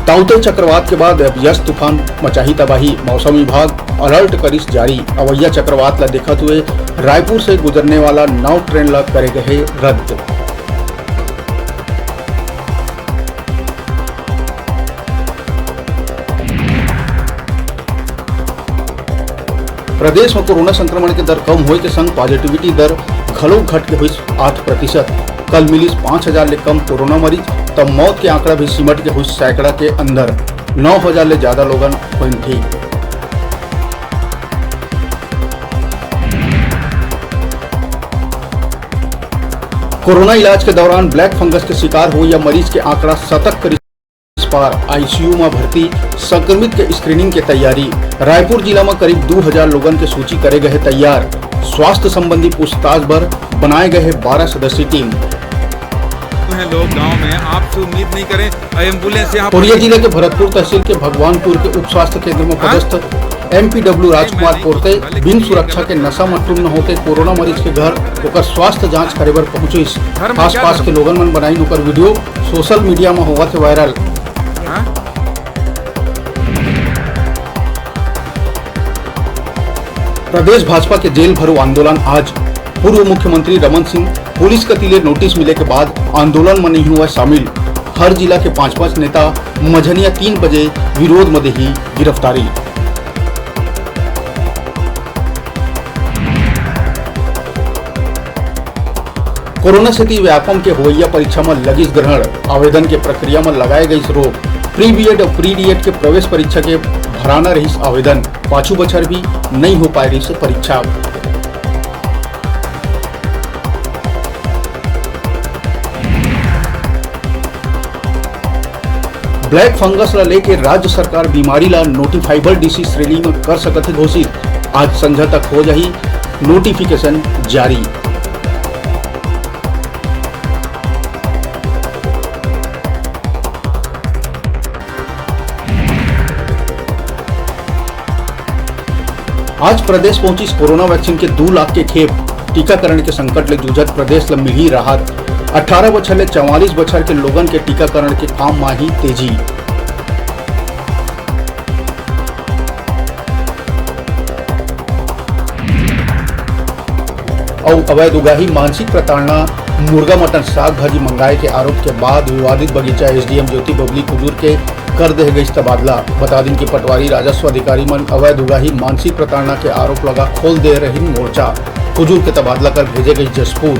ताउते चक्रवात के बाद यस तूफान मचाही तबाही। मौसम विभाग अलर्ट करिस जारी। अवैया चक्रवात ला देखते हुए रायपुर से गुजरने वाला 9 ट्रेन ला करे गए रद्द। प्रदेश में कोरोना संक्रमण के दर कम होए के संग पॉजिटिविटी दर घलो घट के हुई 8%। कल मिली 5000 ले कम कोरोना मरीज, तब मौत के आंकड़ा भी सिमट के हुई सैकड़ा के अंदर। 9000 ले ज्यादा लोगन हुई ठीक। कोरोना इलाज के दौरान ब्लैक फंगस के शिकार हो या मरीज के आंकड़ा 7 करीब पार। आईसीयू में भर्ती संक्रमित के स्क्रीनिंग की तैयारी। रायपुर जिला में करीब 2000 लोगन के सूची करे गए तैयार। स्वास्थ्य संबंधी पूछताछ पर बनाए गए 12 सदस्यीय टीम। लोग गांव में आपसे उम्मीद नहीं करें एम्बुलेंस यहाँ। कोरिया जिले के भरतपुर तहसील के भगवानपुर के उप स्वास्थ्य केंद्र में पदस्थ एमपीडब्ल्यू राजकुमार पोरते बिन सुरक्षा के नशा मटूम न होते कोरोना मरीज के घर ओकर स्वास्थ्य जांच करे बर पहुंचे। आस-पास के लोगन मन बनाई ओकर वीडियो सोशल मीडिया में हुआ थे वायरल। प्रदेश भाजपा के जेल भरो आंदोलन आज। पूर्व मुख्यमंत्री रमन सिंह पुलिस कतीले नोटिस मिले के बाद आंदोलन में नहीं हुआ शामिल। हर जिला के 5-5 नेता मझनिया 3 बजे विरोध में ही गिरफ्तारी। कोरोना स्थिति व्यापम के होइया परीक्षा में लगिस ग्रहण। आवेदन के प्रक्रिया में लगाए गई रोक। प्री बीएड और प्री डीएड के प्रवेश परीक्षा के भराना रही आवेदन। पाछू बछर भी नहीं हो पाई रही परीक्षा। ब्लैक फंगस ला लेके राज्य सरकार बीमारी ला नोटिफाइबल डिसीज श्रेणी में कर सकते घोषित। आज संझा तक हो जाही नोटिफिकेशन जारी। आज प्रदेश पहुंची कोरोना वैक्सीन के 2 लाख के खेप। टीकाकरण के संकट ले जूझत प्रदेश ला मिली राहत। 18 बछर ले 44 बछर के लोगन के टीकाकरण के काम में ही तेजी। और अवैध उगाही, मानसिक प्रताड़ना, मुर्गा मटन साग भाजी मंगाए के आरोप के बाद विवादित बगीचा एसडीएम ज्योति बबली कुजूर के कर दे गई तबादला। बता दिन की पटवारी राजस्व अधिकारी मन अवैध उगाही, मानसिक प्रताड़ना के आरोप लगा खोल दे रही मोर्चा। कुजूर के तबादला कर भेजे गई जसपुर।